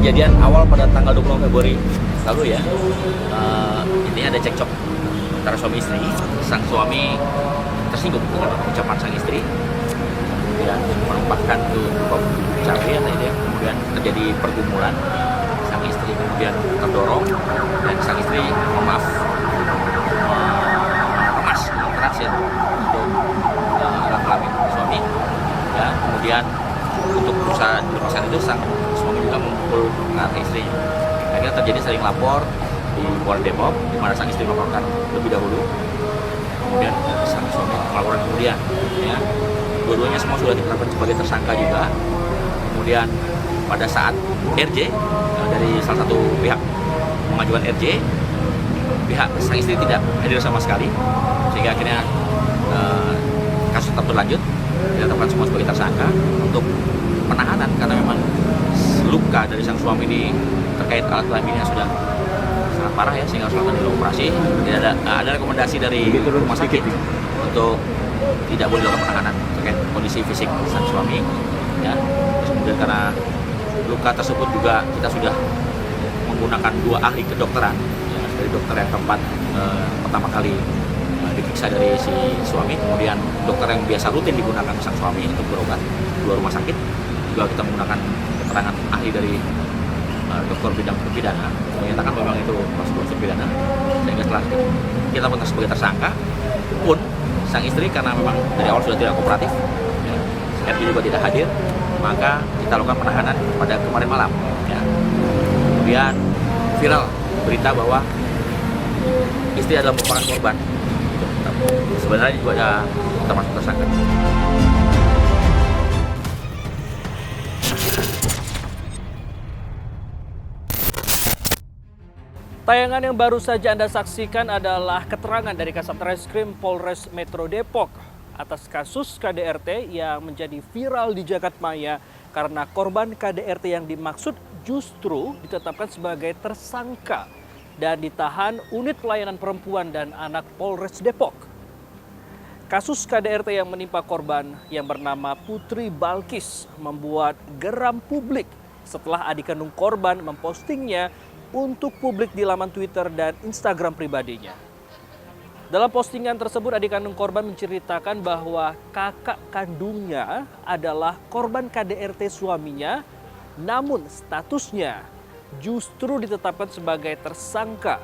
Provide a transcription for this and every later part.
kejadian awal pada tanggal 20 Februari lalu ya. Ini ada cekcok antara suami istri. Sang suami tersinggung dengan ucapan sang istri, kemudian menumpahkan ke kop cabai ya tadi ya. Kemudian terjadi pergumulan, sang istri kemudian terdorong dan sang istri meremas keras ya untuk alat kelamin suami ya. Kemudian untuk berusaha dilepaskan itu sang suami juga memukul ke istrinya. Akhirnya terjadi saling lapor di Polres Depok, di mana sang istri melaporkan lebih dahulu, kemudian sang suami melaporkan kemudian ya. Dua-duanya semua sudah ditetapkan sebagai tersangka juga. Kemudian pada saat RJ dari salah satu pihak mengajukan RJ, pihak sang istri tidak hadir sama sekali, sehingga akhirnya kasus tetap berlanjut, ditetapkan semua sebagai tersangka. Untuk penahanan karena memang luka dari sang suami ini terkait alat kelaminnya sudah sangat parah ya, sehingga harus melakukan operasi. Tidak ada rekomendasi dari rumah sakit untuk tidak boleh dilakukan penahanan terkait kondisi fisik sang suami ya. Kemudian karena luka tersebut juga kita sudah menggunakan 2 ahli kedokteran ya, dari dokter yang tempat pertama kali diperiksa dari si suami, kemudian dokter yang biasa rutin digunakan sang suami untuk berobat 2 rumah sakit juga kita menggunakan keterangan ahli dari dokter bidang pidana menyatakan memang itu prosedur pidana, sehingga setelah kita pun sebagai tersangka pun sang istri karena memang dari awal sudah tidak kooperatif ya, RJ juga tidak hadir, maka kita lakukan penahanan pada kemarin malam ya. Kemudian viral berita bahwa istri adalah merupakan korban. Sebenarnya juga termasuk tersangka. Tayangan yang baru saja Anda saksikan adalah keterangan dari Kasatreskrim Polres Metro Depok atas kasus KDRT yang menjadi viral di Jagadmaya karena korban KDRT yang dimaksud justru ditetapkan sebagai tersangka dan ditahan Unit Pelayanan Perempuan dan Anak Polres Depok. Kasus KDRT yang menimpa korban yang bernama Putri Balkis membuat geram publik setelah adik kandung korban mempostingnya untuk publik di laman Twitter dan Instagram pribadinya. Dalam postingan tersebut, adik kandung korban menceritakan bahwa kakak kandungnya adalah korban KDRT suaminya, namun statusnya justru ditetapkan sebagai tersangka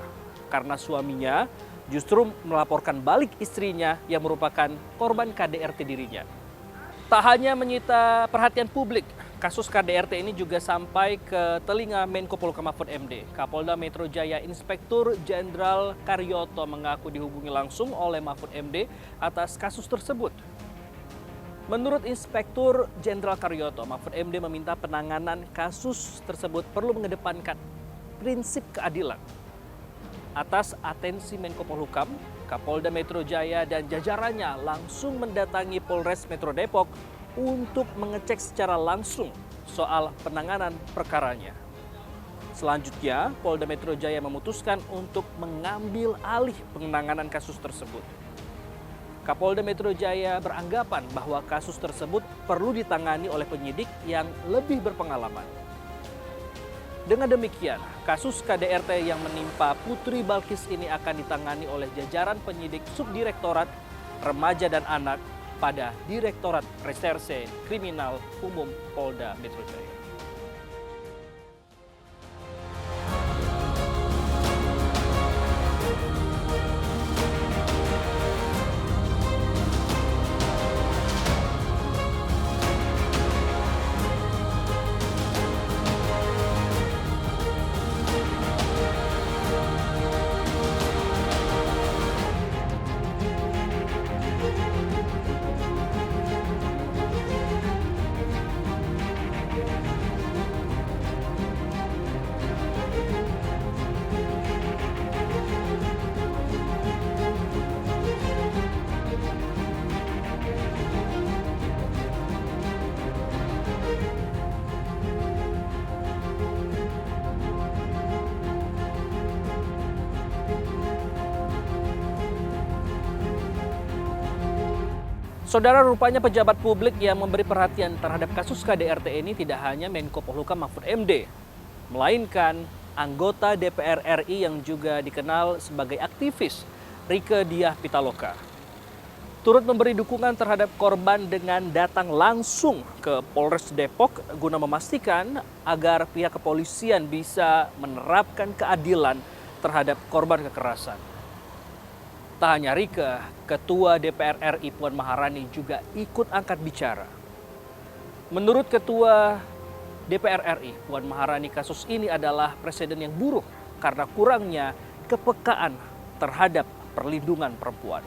karena suaminya justru melaporkan balik istrinya yang merupakan korban KDRT dirinya. Tak hanya menyita perhatian publik, kasus KDRT ini juga sampai ke telinga Menko Polhukam Mahfud MD. Kapolda Metro Jaya Inspektur Jenderal Karyoto mengaku dihubungi langsung oleh Mahfud MD atas kasus tersebut. Menurut Inspektur Jenderal Karyoto, Mahfud MD meminta penanganan kasus tersebut perlu mengedepankan prinsip keadilan. Atas atensi Menko Polhukam, Kapolda Metro Jaya dan jajarannya langsung mendatangi Polres Metro Depok untuk mengecek secara langsung soal penanganan perkaranya. Selanjutnya, Polda Metro Jaya memutuskan untuk mengambil alih penanganan kasus tersebut. Kapolda Metro Jaya beranggapan bahwa kasus tersebut perlu ditangani oleh penyidik yang lebih berpengalaman. Dengan demikian, kasus KDRT yang menimpa Putri Balkis ini akan ditangani oleh jajaran penyidik Subdirektorat Remaja dan Anak pada Direktorat Reserse Kriminal Umum Polda Metro Jaya. Saudara, rupanya pejabat publik yang memberi perhatian terhadap kasus KDRT ini tidak hanya Menko Polhukam Mahfud MD, melainkan anggota DPR RI yang juga dikenal sebagai aktivis, Rieke Diah Pitaloka. Turut memberi dukungan terhadap korban dengan datang langsung ke Polres Depok guna memastikan agar pihak kepolisian bisa menerapkan keadilan terhadap korban kekerasan. Tak hanya Rieke, Ketua DPR RI Puan Maharani juga ikut angkat bicara. Menurut Ketua DPR RI Puan Maharani, kasus ini adalah presiden yang buruk karena kurangnya kepekaan terhadap perlindungan perempuan.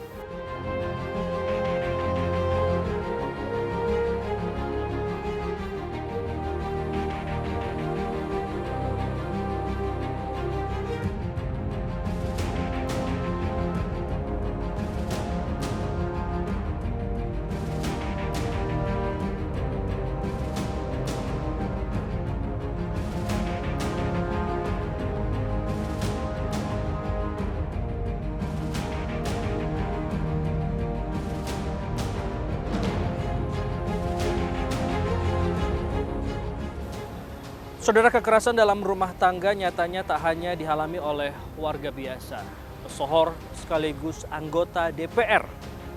Saudara, kekerasan dalam rumah tangga nyatanya tak hanya dialami oleh warga biasa. Pesohor sekaligus anggota DPR,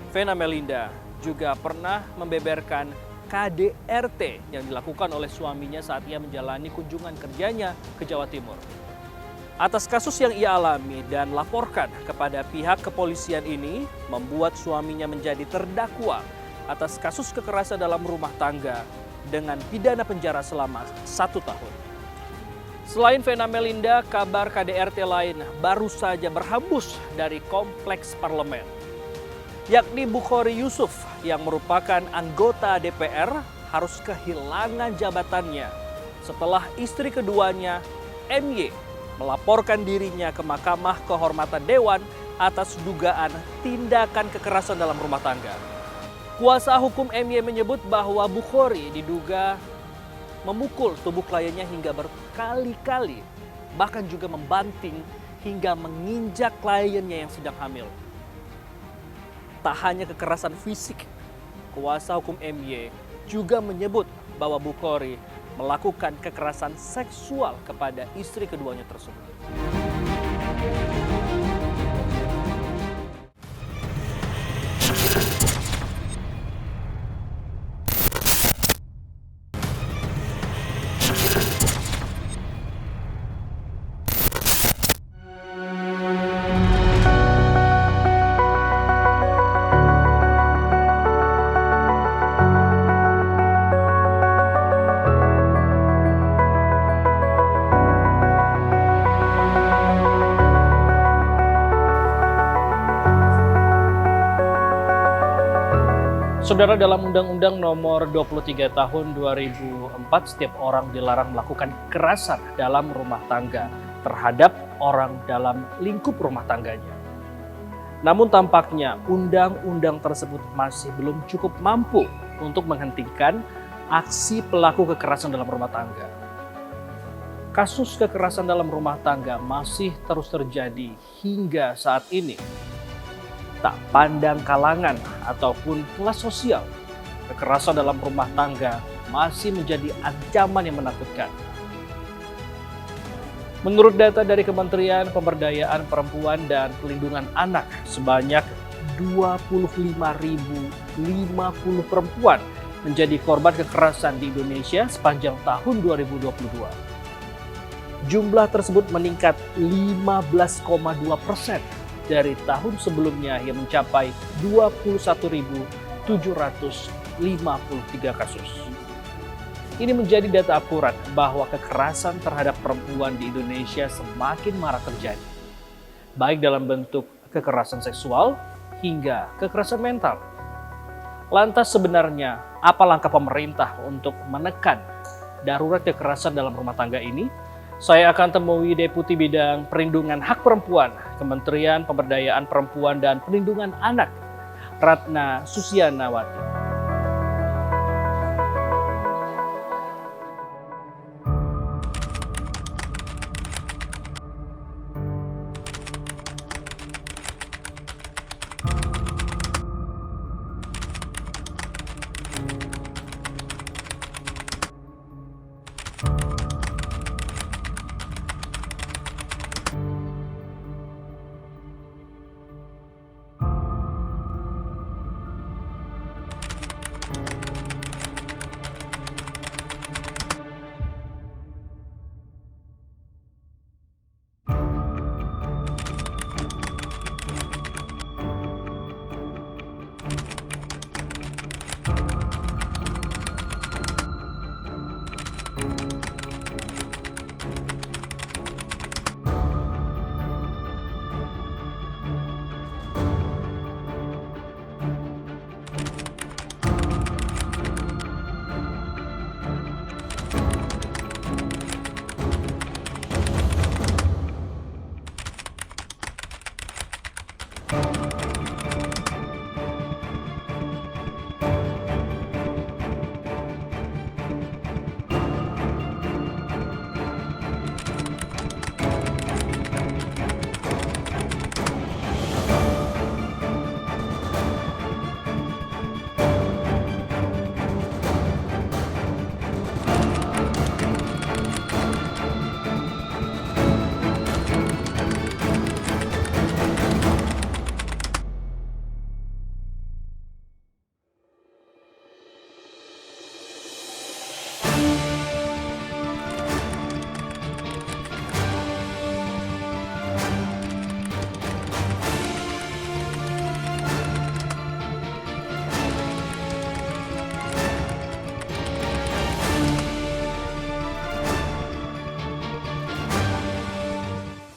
Vena Melinda, juga pernah membeberkan KDRT yang dilakukan oleh suaminya saat ia menjalani kunjungan kerjanya ke Jawa Timur. Atas kasus yang ia alami dan laporkan kepada pihak kepolisian ini, membuat suaminya menjadi terdakwa atas kasus kekerasan dalam rumah tangga dengan pidana penjara selama 1 tahun. Selain Vena Melinda, kabar KDRT lain baru saja berhembus dari kompleks parlemen, yakni Bukhari Yusuf yang merupakan anggota DPR harus kehilangan jabatannya setelah istri keduanya, MY, melaporkan dirinya ke Mahkamah Kehormatan Dewan atas dugaan tindakan kekerasan dalam rumah tangga. Kuasa hukum MY menyebut bahwa Bukhari diduga memukul tubuh kliennya hingga berkali-kali, bahkan juga membanting hingga menginjak kliennya yang sedang hamil. Tak hanya kekerasan fisik, kuasa hukum MY juga menyebut bahwa Bukhari melakukan kekerasan seksual kepada istri keduanya tersebut. Saudara, dalam Undang-Undang Nomor 23 Tahun 2004, setiap orang dilarang melakukan kekerasan dalam rumah tangga terhadap orang dalam lingkup rumah tangganya. Namun tampaknya undang-undang tersebut masih belum cukup mampu untuk menghentikan aksi pelaku kekerasan dalam rumah tangga. Kasus kekerasan dalam rumah tangga masih terus terjadi hingga saat ini. Tak pandang kalangan ataupun kelas sosial, kekerasan dalam rumah tangga masih menjadi ancaman yang menakutkan. Menurut data dari Kementerian Pemberdayaan Perempuan dan Pelindungan Anak, sebanyak 25.050 perempuan menjadi korban kekerasan di Indonesia sepanjang tahun 2022. Jumlah tersebut meningkat 15,2% dari tahun sebelumnya yang mencapai 21.753 kasus. Ini menjadi data akurat bahwa kekerasan terhadap perempuan di Indonesia semakin marak terjadi, baik dalam bentuk kekerasan seksual hingga kekerasan mental. Lantas sebenarnya apa langkah pemerintah untuk menekan darurat kekerasan dalam rumah tangga ini? Saya akan temui Deputi Bidang Perlindungan Hak Perempuan, Kementerian Pemberdayaan Perempuan dan Pelindungan Anak, Ratna Susianawati.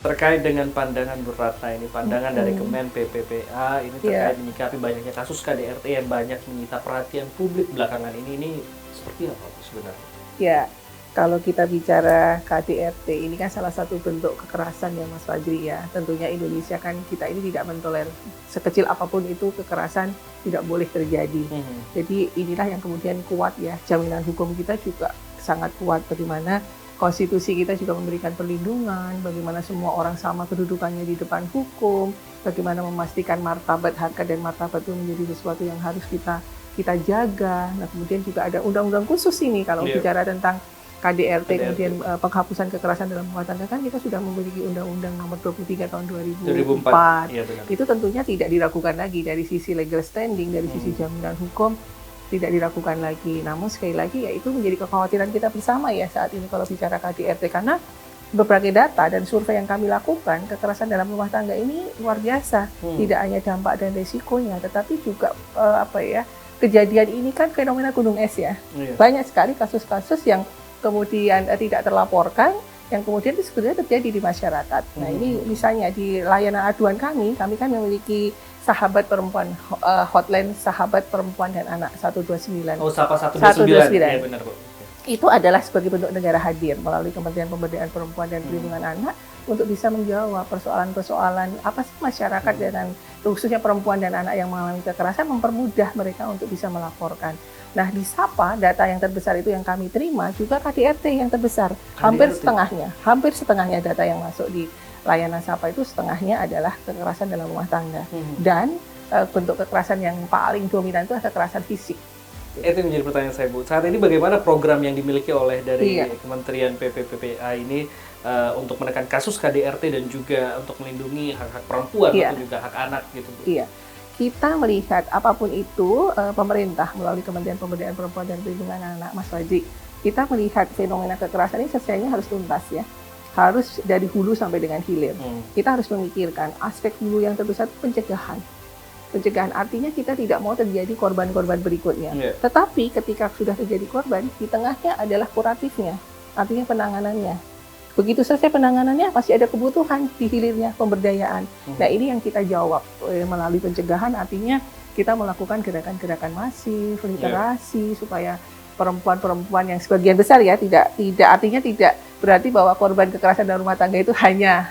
Terkait dengan pandangan Bu Ratna ini, pandangan dari Kemen PPPA ini terkait menyikapi banyaknya kasus KDRT yang banyak menyita perhatian publik belakangan ini seperti apa Bu, sebenarnya? Ya, kalau kita bicara KDRT ini kan salah satu bentuk kekerasan ya Mas Fajri ya. Tentunya Indonesia kan kita ini tidak mentolerir sekecil apapun itu kekerasan tidak boleh terjadi. Jadi inilah yang kemudian kuat ya, jaminan hukum kita juga sangat kuat, bagaimana konstitusi kita juga memberikan perlindungan, bagaimana semua orang sama kedudukannya di depan hukum, bagaimana memastikan martabat, harkat dan martabat itu menjadi sesuatu yang harus kita jaga. Nah, kemudian juga ada undang-undang khusus ini kalau bicara tentang KDRT, kemudian penghapusan kekerasan dalam rumah tangga, kan kita sudah memiliki Undang-Undang Nomor 23 Tahun 2004. Ya, benar. Itu tentunya tidak diragukan lagi dari sisi legal standing, dari sisi jaminan hukum tidak diragukan lagi. Namun sekali lagi ya itu menjadi kekhawatiran kita bersama ya saat ini kalau bicara KDRT, karena berbagai data dan survei yang kami lakukan, kekerasan dalam rumah tangga ini luar biasa. Tidak hanya dampak dan resikonya, tetapi juga kejadian ini kan fenomena gunung es ya. Banyak sekali kasus-kasus yang kemudian tidak terlaporkan, yang kemudian itu sebenarnya terjadi di masyarakat. Nah ini misalnya di layanan aduan kami kan memiliki sahabat perempuan, hotline sahabat perempuan dan anak 129. Oh, Sapa 129. Ya, benar, Bu. Itu adalah sebagai bentuk negara hadir melalui Kementerian Pemberdayaan Perempuan dan Perlindungan Anak untuk bisa menjawab persoalan-persoalan apa sih masyarakat dan khususnya perempuan dan anak yang mengalami kekerasan, mempermudah mereka untuk bisa melaporkan. Nah, di Sapa data yang terbesar itu yang kami terima juga KDRT yang terbesar, hampir setengahnya data yang masuk di layanan Sapa itu setengahnya adalah kekerasan dalam rumah tangga. Dan bentuk kekerasan yang paling dominan itu adalah kekerasan fisik. Itu menjadi pertanyaan saya, Bu. Saat ini bagaimana program yang dimiliki oleh dari Kementerian PPPA ini untuk menekan kasus KDRT dan juga untuk melindungi hak-hak perempuan atau juga hak anak gitu, Bu? Iya. Kita melihat apapun itu pemerintah melalui Kementerian Pemberdayaan Perempuan dan Perlindungan Anak, Mas Fajri, kita melihat fenomena kekerasan ini selesainya harus tuntas ya. Harus dari hulu sampai dengan hilir. Kita harus memikirkan aspek hulu yang terbesar itu pencegahan. Pencegahan artinya kita tidak mau terjadi korban-korban berikutnya. Tetapi ketika sudah terjadi korban, di tengahnya adalah kuratifnya, artinya penanganannya. Begitu selesai penanganannya, pasti ada kebutuhan di hilirnya, pemberdayaan. Nah ini yang kita jawab melalui pencegahan, artinya kita melakukan gerakan-gerakan masif, literasi, supaya perempuan-perempuan yang sebagian besar ya, tidak artinya tidak berarti bahwa korban kekerasan dalam rumah tangga itu hanya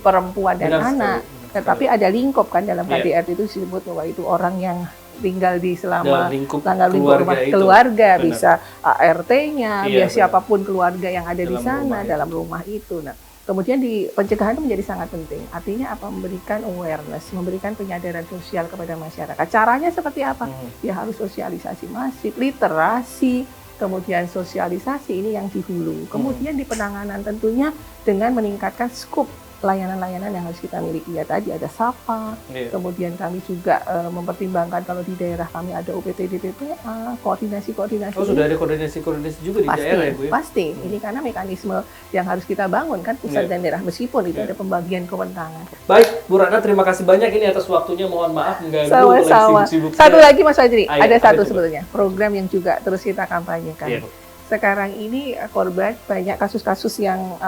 perempuan dan anak. Tetapi ada lingkup kan dalam KDRT itu disebut bahwa itu orang yang tinggal di selama lingkup rumah keluarga, bisa ART-nya, siapapun keluarga yang ada di sana dalam rumah itu. Nah, kemudian di pencegahan itu menjadi sangat penting. Artinya apa? Memberikan awareness, memberikan penyadaran sosial kepada masyarakat. Caranya seperti apa? Ya harus sosialisasi masif, literasi, kemudian sosialisasi ini yang di hulu. Kemudian di penanganan tentunya dengan meningkatkan skop layanan-layanan yang harus kita miliki. Ya tadi ada Sapa, kemudian kami juga mempertimbangkan kalau di daerah kami ada UPTD PPA, koordinasi-koordinasi. Oh, sudah ada koordinasi-koordinasi juga di daerah ya, Bu? Pasti, ini karena mekanisme yang harus kita bangun kan pusat dan daerah, meskipun itu ada pembagian kewenangan. Baik, Bu Ratna, terima kasih banyak ini atas waktunya, mohon maaf mengganggu. Sama-sama. Satu lagi Mas Fajri, ada satu sebetulnya, program yang juga terus kita kampanyekan. Sekarang ini korban banyak kasus-kasus yang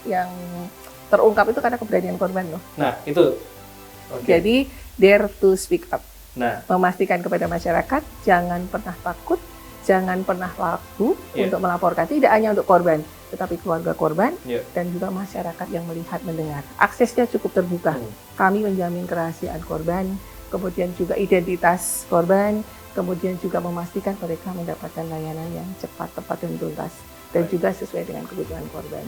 yang terungkap itu karena keberanian korban loh. Nah, itu. Jadi, dare to speak up. Nah, memastikan kepada masyarakat, jangan pernah takut, jangan pernah ragu untuk melaporkan. Tidak hanya untuk korban, tetapi keluarga korban dan juga masyarakat yang melihat, mendengar. Aksesnya cukup terbuka. Kami menjamin kerahasiaan korban, kemudian juga identitas korban, kemudian juga memastikan mereka mendapatkan layanan yang cepat, tepat, dan tuntas. Dan juga sesuai dengan kebutuhan korban.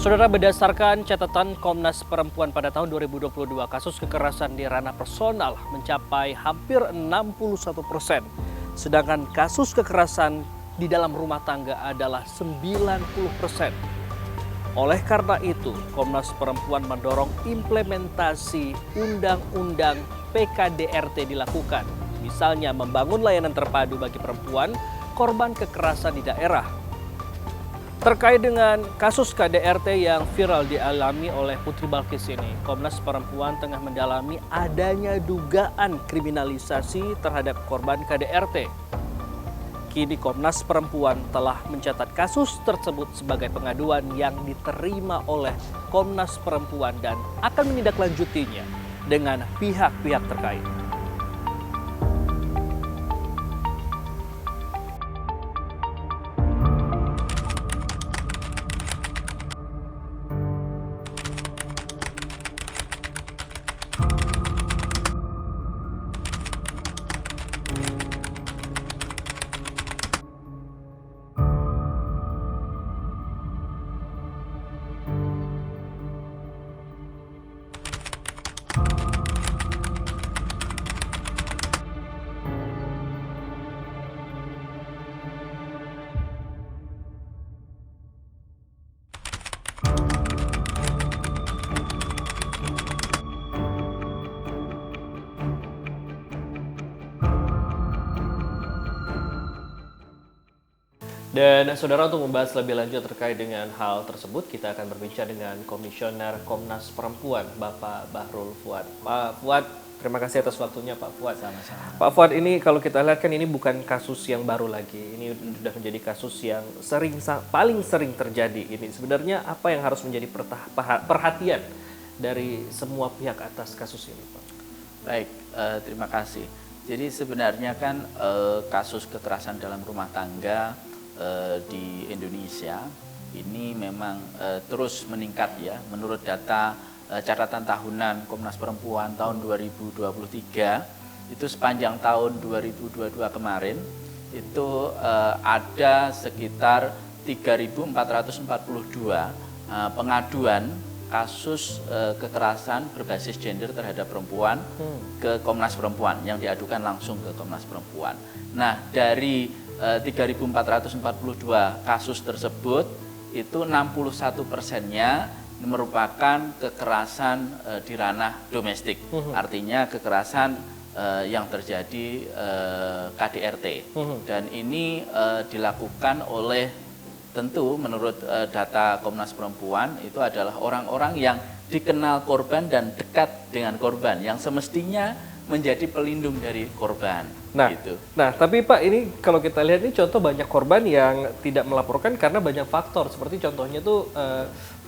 Saudara, berdasarkan catatan Komnas Perempuan pada tahun 2022, kasus kekerasan di ranah personal mencapai hampir 61%. Sedangkan kasus kekerasan di dalam rumah tangga adalah 90%. Oleh karena itu, Komnas Perempuan mendorong implementasi Undang-Undang PKDRT dilakukan. Misalnya membangun layanan terpadu bagi perempuan korban kekerasan di daerah. Terkait dengan kasus KDRT yang viral dialami oleh Putri Balkis ini, Komnas Perempuan tengah mendalami adanya dugaan kriminalisasi terhadap korban KDRT. Kini Komnas Perempuan telah mencatat kasus tersebut sebagai pengaduan yang diterima oleh Komnas Perempuan dan akan menindaklanjutinya dengan pihak-pihak terkait. Dan saudara, untuk membahas lebih lanjut terkait dengan hal tersebut, kita akan berbincang dengan Komisioner Komnas Perempuan, Bapak Bahrul Fuad. Pak Fuad, terima kasih atas waktunya Pak Fuad. Sama-sama. Pak Fuad, ini kalau kita lihat kan ini bukan kasus yang baru lagi. Ini sudah menjadi kasus yang paling sering terjadi. Ini sebenarnya apa yang harus menjadi perhatian dari semua pihak atas kasus ini, Pak? Baik, terima kasih. Jadi sebenarnya kan kasus kekerasan dalam rumah tangga di Indonesia ini memang terus meningkat ya. Menurut data catatan tahunan Komnas Perempuan tahun 2023, itu sepanjang tahun 2022 kemarin itu ada sekitar 3.442 pengaduan kasus kekerasan berbasis gender terhadap perempuan ke Komnas Perempuan yang diadukan langsung ke Komnas Perempuan. Nah, dari 3.442 kasus tersebut itu 61%-nya merupakan kekerasan di ranah domestik. Artinya kekerasan yang terjadi KDRT. Dan ini dilakukan oleh, tentu menurut data Komnas Perempuan, itu adalah orang-orang yang dikenal korban dan dekat dengan korban, yang semestinya menjadi pelindung dari korban. Nah, gitu. Nah, tapi Pak, ini kalau kita lihat ini contoh banyak korban yang tidak melaporkan karena banyak faktor. Seperti contohnya tuh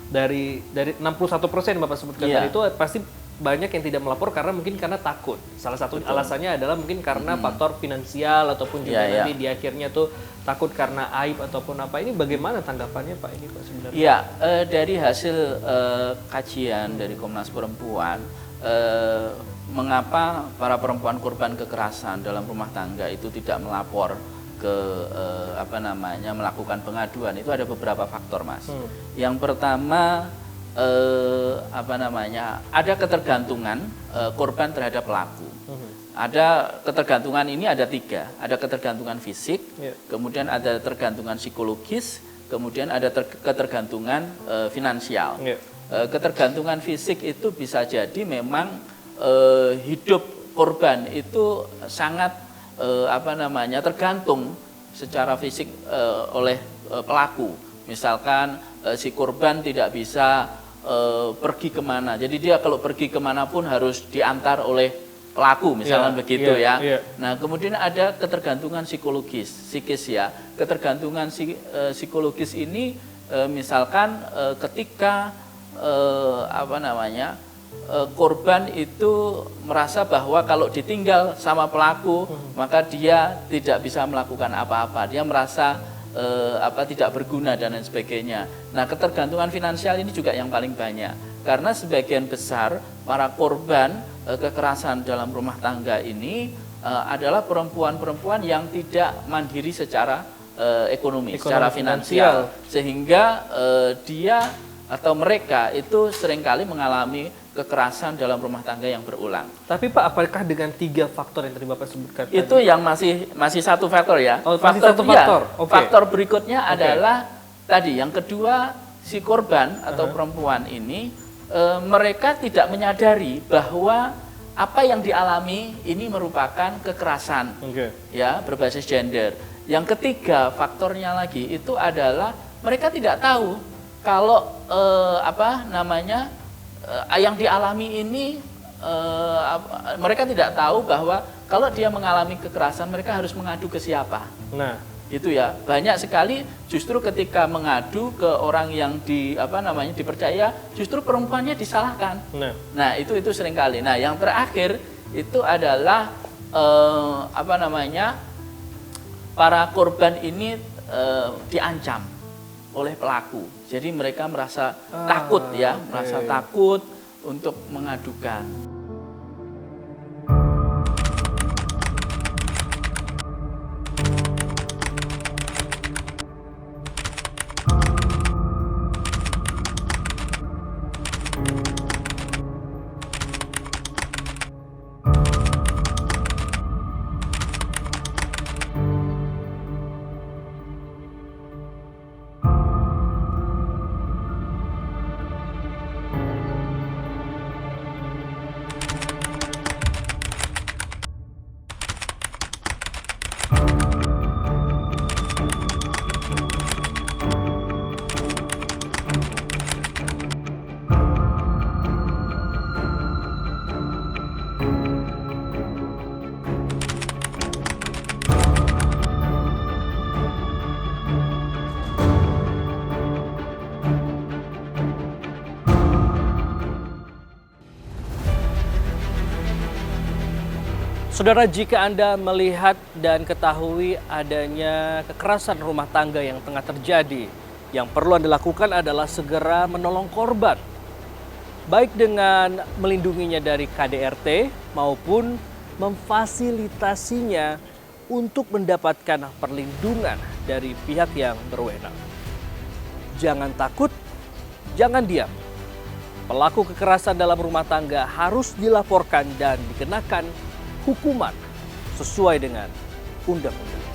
dari 61% Bapak sebutkan tadi itu pasti banyak yang tidak melapor karena mungkin karena takut. Salah satu alasannya adalah mungkin karena faktor finansial ataupun juga nanti di akhirnya tuh takut karena aib ataupun apa. Ini bagaimana tanggapannya Pak ini Pak sebenarnya? Iya, dari hasil kajian dari Komnas Perempuan, mengapa para perempuan korban kekerasan dalam rumah tangga itu tidak melapor ke melakukan pengaduan, itu ada beberapa faktor, Mas. Yang pertama ada ketergantungan korban terhadap pelaku. Ada ketergantungan, ini ada 3, ada ketergantungan fisik, kemudian ada ketergantungan psikologis, kemudian ada ketergantungan finansial. Ketergantungan fisik itu bisa jadi memang hidup korban itu sangat tergantung secara fisik oleh pelaku. Misalkan si korban tidak bisa pergi kemana, jadi dia kalau pergi kemana pun harus diantar oleh pelaku, misalkan begitu ya. Nah, kemudian ada ketergantungan psikis ya. Ketergantungan psikologis ini misalkan ketika korban itu merasa bahwa kalau ditinggal sama pelaku maka dia tidak bisa melakukan apa-apa, dia merasa tidak berguna dan lain sebagainya. Nah, ketergantungan finansial ini juga yang paling banyak, karena sebagian besar para korban kekerasan dalam rumah tangga ini adalah perempuan-perempuan yang tidak mandiri secara ekonomi, secara finansial, sehingga dia atau mereka itu seringkali mengalami kekerasan dalam rumah tangga yang berulang. Tapi Pak, apakah dengan 3 faktor yang tadi Bapak sebutkan itu tadi? Yang masih satu faktor ya. Masih satu faktor. Faktor berikutnya adalah tadi yang kedua, si korban atau perempuan ini mereka tidak menyadari bahwa apa yang dialami ini merupakan kekerasan ya berbasis gender. Yang ketiga faktornya lagi itu adalah mereka tidak tahu kalau yang dialami ini mereka tidak tahu bahwa kalau dia mengalami kekerasan mereka harus mengadu ke siapa. Nah, Itu ya, banyak sekali justru ketika mengadu ke orang yang dipercaya, justru perempuannya disalahkan. Nah, itu seringkali. Nah, yang terakhir itu adalah para korban ini diancam oleh pelaku. Jadi mereka merasa takut ya, merasa takut untuk mengadukan. Saudara, jika Anda melihat dan ketahui adanya kekerasan rumah tangga yang tengah terjadi, yang perlu Anda lakukan adalah segera menolong korban. Baik dengan melindunginya dari KDRT maupun memfasilitasinya untuk mendapatkan perlindungan dari pihak yang berwenang. Jangan takut, jangan diam. Pelaku kekerasan dalam rumah tangga harus dilaporkan dan dikenakan hukuman sesuai dengan undang-undang.